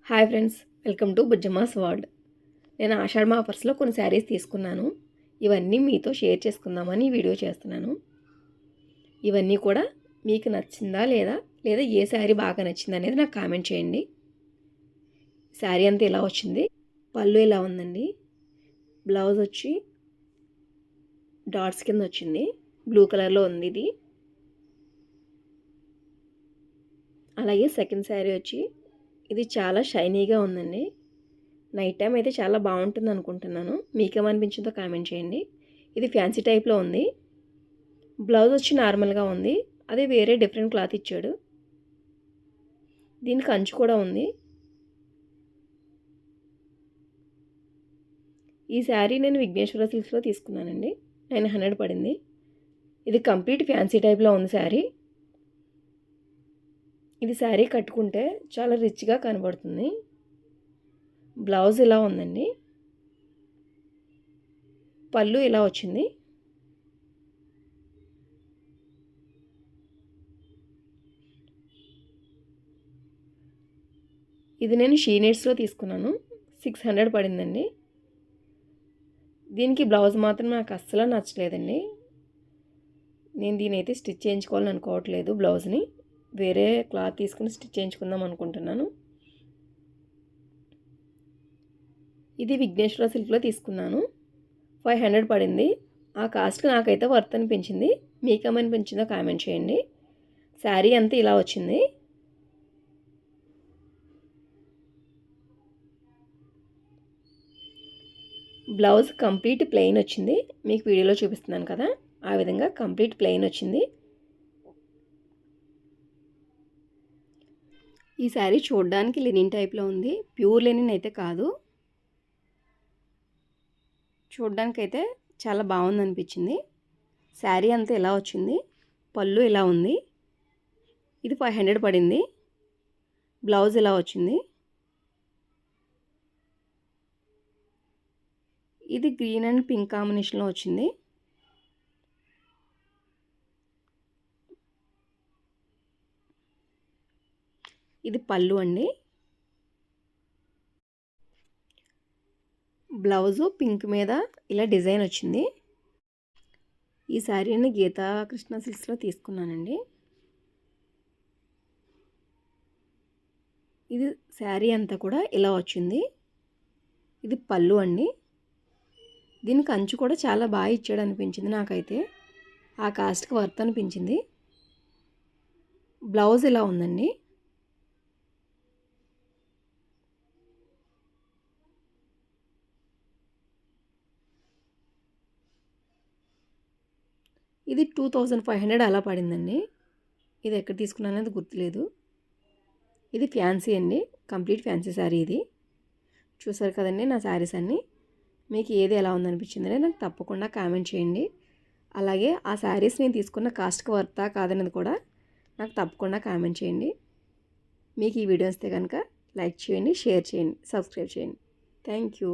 Hi friends, welcome to Bujjamma's world. నేను ఆషాఢ ఆఫర్స్లో కొన్ని శారీస్ తీసుకున్నాను. ఇవన్నీ మీతో షేర్ చేసుకుందామని వీడియో చేస్తున్నాను. ఇవన్నీ కూడా మీకు నచ్చిందా లేదా ఏ శారీ బాగా నచ్చింది అనేది నాకు కామెంట్ చేయండి. శారీ అంతా ఇలా వచ్చింది. పళ్ళు ఇలా ఉందండి. బ్లౌజ్ వచ్చి డాట్స్ కింద వచ్చింది. బ్లూ కలర్లో ఉంది ఇది. అలాగే సెకండ్ శారీ వచ్చి ఇది చాలా షైనీగా ఉందండి. నైట్ టైం అయితే చాలా బాగుంటుంది అనుకుంటున్నాను. మీకేమనిపించిందో కామెంట్ చేయండి. ఇది ఫ్యాన్సీ టైప్లో ఉంది. బ్లౌజ్ వచ్చి నార్మల్గా ఉంది. అదే వేరే డిఫరెంట్ క్లాత్ ఇచ్చాడు. దీనికి అంచు కూడా ఉంది. ఈ శారీ నేను విఘ్నేశ్వర సిల్క్స్లో తీసుకున్నానండి. 900 పడింది. ఇది కంప్లీట్ ఫ్యాన్సీ టైప్లో ఉంది శారీ. ఇది శారీ కట్టుకుంటే చాలా రిచ్గా కనబడుతుంది. బ్లౌజ్ ఇలా ఉందండి. పళ్ళు ఇలా వచ్చింది. ఇది నేను షీనెట్స్లో తీసుకున్నాను. 600 పడిందండి. దీనికి బ్లౌజ్ మాత్రం నాకు అస్సలు నచ్చలేదండి. నేను దీని అయితే స్టిచ్ చేయించుకోవాలని అనుకోవట్లేదు. బ్లౌజ్ని వేరే క్లాత్ తీసుకుని స్టిచ్ చేయించుకుందాం అనుకుంటున్నాను. ఇది విఘ్నేశ్వర సిల్క్లో తీసుకున్నాను. 500 పడింది. ఆ కాస్ట్కి నాకైతే వర్త్ అనిపించింది. మీకేమనిపించిందో కామెంట్ చేయండి. శారీ అంతా ఇలా వచ్చింది. బ్లౌజ్ కంప్లీట్ ప్లెయిన్ వచ్చింది. మీకు వీడియోలో చూపిస్తున్నాను కదా, ఆ విధంగా కంప్లీట్ ప్లెయిన్ వచ్చింది. ఈ శారీ చూడడానికి లెనిన్ టైప్లో ఉంది. ప్యూర్ లెనిన్ అయితే కాదు. చూడడానికైతే చాలా బాగుంది అనిపించింది. శారీ అంతా ఇలా వచ్చింది. పళ్ళు ఇలా ఉంది. ఇది 500 పడింది. బ్లౌజ్ ఇలా వచ్చింది. ఇది గ్రీన్ అండ్ పింక్ కాంబినేషన్లో వచ్చింది. ఇది పళ్ళు అండి. బ్లౌజు పింక్ మీద ఇలా డిజైన్ వచ్చింది. ఈ శారీని గీతా కృష్ణ సిల్క్స్లో తీసుకున్నానండి. ఇది శారీ అంతా కూడా ఇలా వచ్చింది. ఇది పళ్ళు అండి. దీనికి అంచు కూడా చాలా బాగా ఇచ్చాడు అనిపించింది నాకైతే. ఆ కాస్ట్కి వర్త్ అనిపించింది. బ్లౌజ్ ఇలా ఉందండి. ఇది 2500 అలా పడిందండి. ఇది ఎక్కడ తీసుకున్నాను అనేది గుర్తులేదు. ఇది ఫ్యాన్సీ అండి. కంప్లీట్ ఫ్యాన్సీ శారీ ఇది. చూసారు కదండి నా శారీస్ అన్నీ. మీకు ఏది ఎలా ఉందనిపించిందని నాకు తప్పకుండా కామెంట్ చేయండి. అలాగే ఆ శారీస్ నేను తీసుకున్న కాస్ట్కి వర్తా కాదనేది కూడా నాకు తప్పకుండా కామెంట్ చేయండి. మీకు ఈ వీడియో వస్తే కనుక లైక్ చేయండి, షేర్ చేయండి, సబ్స్క్రైబ్ చేయండి. Thank you.